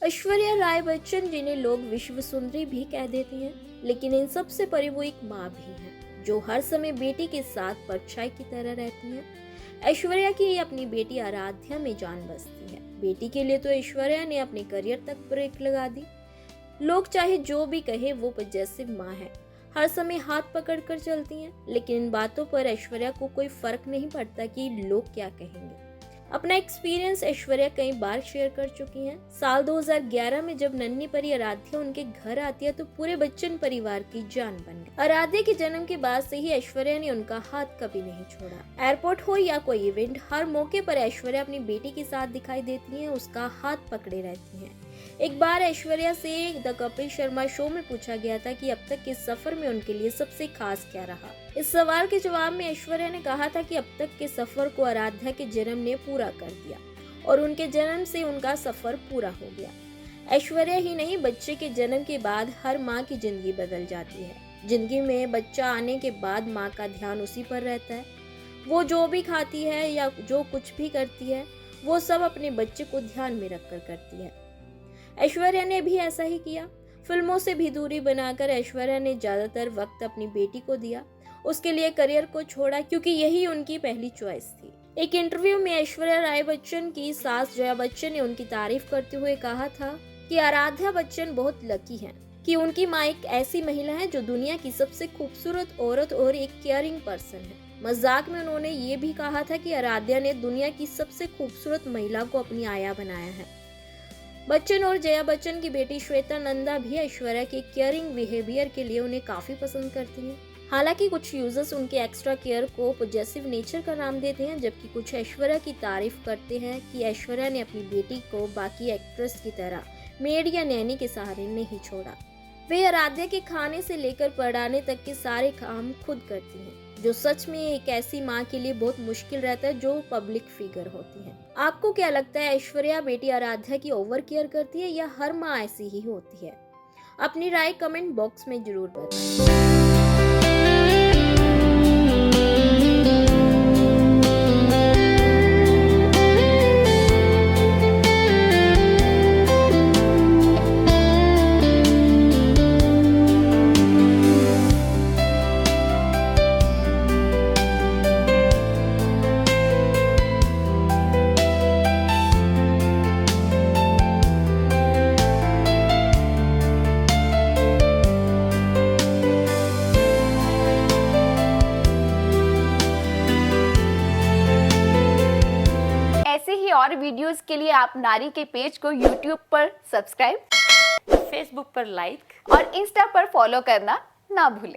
ऐश्वर्या राय बच्चन, जिन्हें लोग विश्व सुंदरी भी कह देती हैं, लेकिन इन सब से परे वो एक माँ भी हैं, जो हर समय बेटी के साथ परछाई की तरह रहती हैं। ऐश्वर्या की अपनी बेटी आराध्या में जान बसती है। बेटी के लिए तो ऐश्वर्या ने अपने करियर तक ब्रेक लगा दी। लोग चाहे जो भी कहे, वो पॉजिटिव माँ है, हर समय हाथ पकड़ कर चलती हैं, लेकिन इन बातों पर ऐश्वर्या को कोई फर्क नहीं पड़ता कि लोग क्या कहेंगे। अपना एक्सपीरियंस ऐश्वर्या कई बार शेयर कर चुकी हैं। साल 2011 में जब नन्ही परी आराध्या उनके घर आती है तो पूरे बच्चन परिवार की जान बन गई। आराध्या के जन्म के बाद से ही ऐश्वर्या ने उनका हाथ कभी नहीं छोड़ा। एयरपोर्ट हो या कोई इवेंट, हर मौके पर ऐश्वर्या अपनी बेटी के साथ दिखाई देती हैं, उसका हाथ पकड़े रहती हैं। एक बार ऐश्वर्या से द कपिल शर्मा शो में पूछा गया था कि अब तक के सफर में उनके लिए सबसे खास क्या रहा। इस सवाल के जवाब में ऐश्वर्या ने कहा था कि अब तक के सफर को आराध्या के जन्म ने पूरा कर दिया और उनके जन्म से उनका सफर पूरा हो गया। ऐश्वर्या ही नहीं, बच्चे के जन्म के बाद हर माँ की जिंदगी बदल जाती है। जिंदगी में बच्चा आने के बाद माँ का ध्यान उसी पर रहता है। वो जो भी खाती है या जो कुछ भी करती है, वो सब अपने बच्चे को ध्यान में रखकर करती है। ऐश्वर्या ने भी ऐसा ही किया। फिल्मों से भी दूरी बनाकर ऐश्वर्या ने ज्यादातर वक्त अपनी बेटी को दिया। उसके लिए करियर को छोड़ा क्योंकि यही उनकी पहली चॉइस थी। एक इंटरव्यू में ऐश्वर्या राय बच्चन की सास जया बच्चन ने उनकी तारीफ करते हुए कहा था कि आराध्या बच्चन बहुत लकी हैं कि उनकी माँ एक ऐसी महिला है जो दुनिया की सबसे खूबसूरत औरत और एक केयरिंग पर्सन है। मजाक में उन्होंने ये भी कहा था कि आराध्या ने दुनिया की सबसे खूबसूरत महिला को अपनी आया बनाया है। बच्चन और जया बच्चन की बेटी श्वेता नंदा भी ऐश्वर्या के केयरिंग बिहेवियर के लिए उन्हें काफी पसंद करती हैं। हालांकि कुछ यूजर्स उनके एक्स्ट्रा केयर को पॉजिटिव नेचर का नाम देते हैं, जबकि कुछ ऐश्वर्या की तारीफ करते हैं कि ऐश्वर्या ने अपनी बेटी को बाकी एक्ट्रेस की तरह मेड या नैनी के सहारे नहीं छोड़ा। वे आराध्या के खाने से लेकर पढ़ाने तक के सारे काम खुद करती हैं, जो सच में एक ऐसी माँ के लिए बहुत मुश्किल रहता है जो पब्लिक फिगर होती है। आपको क्या लगता है, ऐश्वर्या बेटी आराध्या की ओवर केयर करती है या हर माँ ऐसी ही होती है? अपनी राय कमेंट बॉक्स में जरूर बताएं। और वीडियोस के लिए आप नारी के पेज को YouTube पर सब्सक्राइब, फेसबुक पर लाइक और इंस्टा पर फॉलो करना ना भूलें।